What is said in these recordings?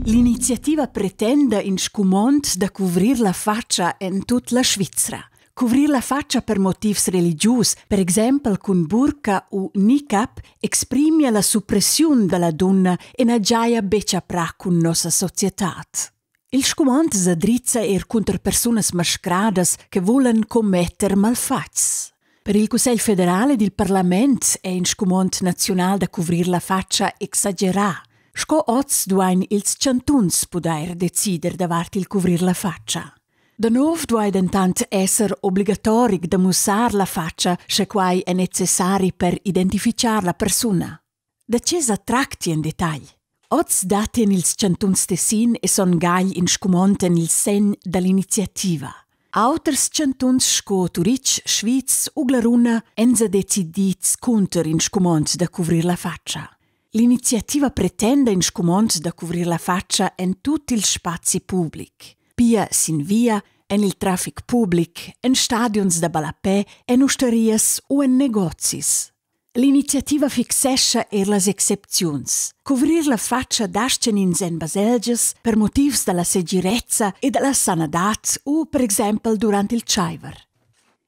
L'iniziativa pretende in scumont da covrir la faccia in tutta la Svizzera. Covrir la faccia per motivi religiosi, per esempio con burka o niqab, esprime la suppressione della donna e una gioia beccia pra con nostra società. Il scumont s'adrizza contro persone mascherate che vogliono commettere malfats. Per il Consiglio federale del Parlamento è in scumont nazionale da covrir la faccia esagerà. Sco oz duain ils chantuns poder decider davart il covrir la faccia. Da nov duai dentant esser obligatoric da mussar la faccia se quai è necessari per identificar la persona. Da cesa tracti in dettagli. Oz daten ils chantuns Tessin e son gagli in scumonten il sen dall'iniziativa. Auters chantuns sco Turic, Schwyz o Glaruna enza decidits contr in scumont da covrir la faccia. L'iniziativa pretende in scumont da covrir la faccia in tutti gli spazi pubblici. Pia sin via, in il traffic pubblic, in stadions da balapè, in osterias o in negozis. L'iniziativa fixescha las excepzions. Covrir la faccia dascen in baselges per motivs della segirezza e della sanadat o, per esempio, durante il civer.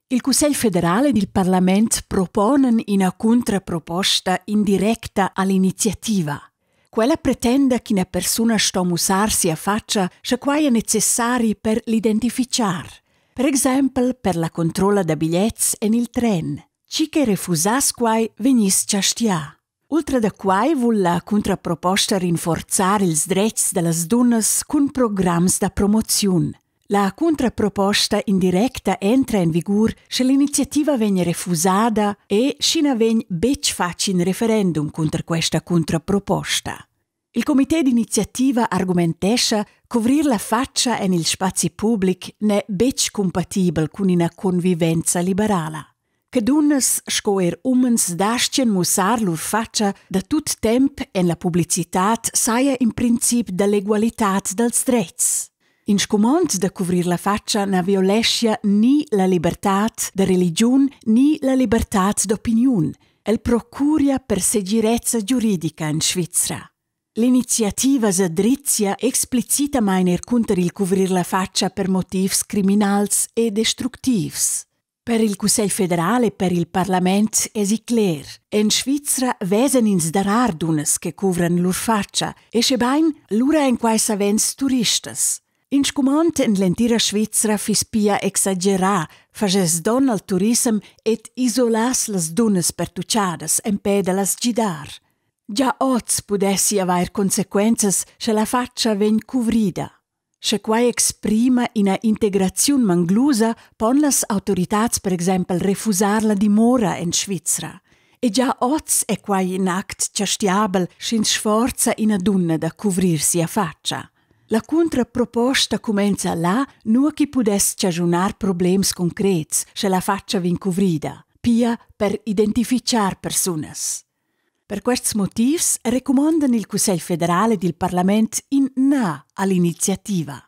Il Consiglio federale del Parlamento propone una contraproposta indiretta all'iniziativa. Quella pretende che una persona sto musarsi a faccia se quai è necessari per l'identificar. Per esempio, per la controlla da biglietti in il tren. Ci che refusas quai venis ciastia. Oltre da quai vuol la contraproposta rinforzare ils drets delle donnes con programmi da promozione. La contraproposta indiretta entra in vigore se l'iniziativa viene refusata e scina vegn bec fac in referendum contro questa contraproposta. Il comité d'iniziativa argumentescha covrir la faccia negli spazi pubblici ne bec compatibile con una convivenza liberale. Che donnes scoer umens dascien mussar lur faccia da tut temp en la publicitat saia in princip da l'egualitat dels drets. In scumont da covrir la faccia na violescia ni la libertat de religiun ni la libertat d'opiniun. El procuria per segirezza giuridica in Svizzera. L'iniziativa s'adrizia explicitamain contro il covrir la faccia per motivs criminals e destructivs. Per il Consiglio federale e per il Parlamento è clar. In Svizzera vesen ins darar dunes che covran lur faccia e schebain lura in quai savens turistas. In scumont in l'entira Svizzera fispia exagerà, faces don al turism et isolas las dunes pertucciadas en pedalas gidar. Già oz pudessi avair consequenzas se la faccia ven cuvrida. Se quai exprima una integrazione manglusa, pon las autoritats per esempio refusar la dimora in Svizzera. E già oz è quai in act ciastiabel sin sforza ina dunna da cuvrirsi a faccia. La contraproposta comenza là, nu chi pudess ciagiunar problems concrets, se la faccia vin cuvrida, pia per identificar personas. Per questi motivi recomandano il Consiglio federale del Parlamento in na all'iniziativa.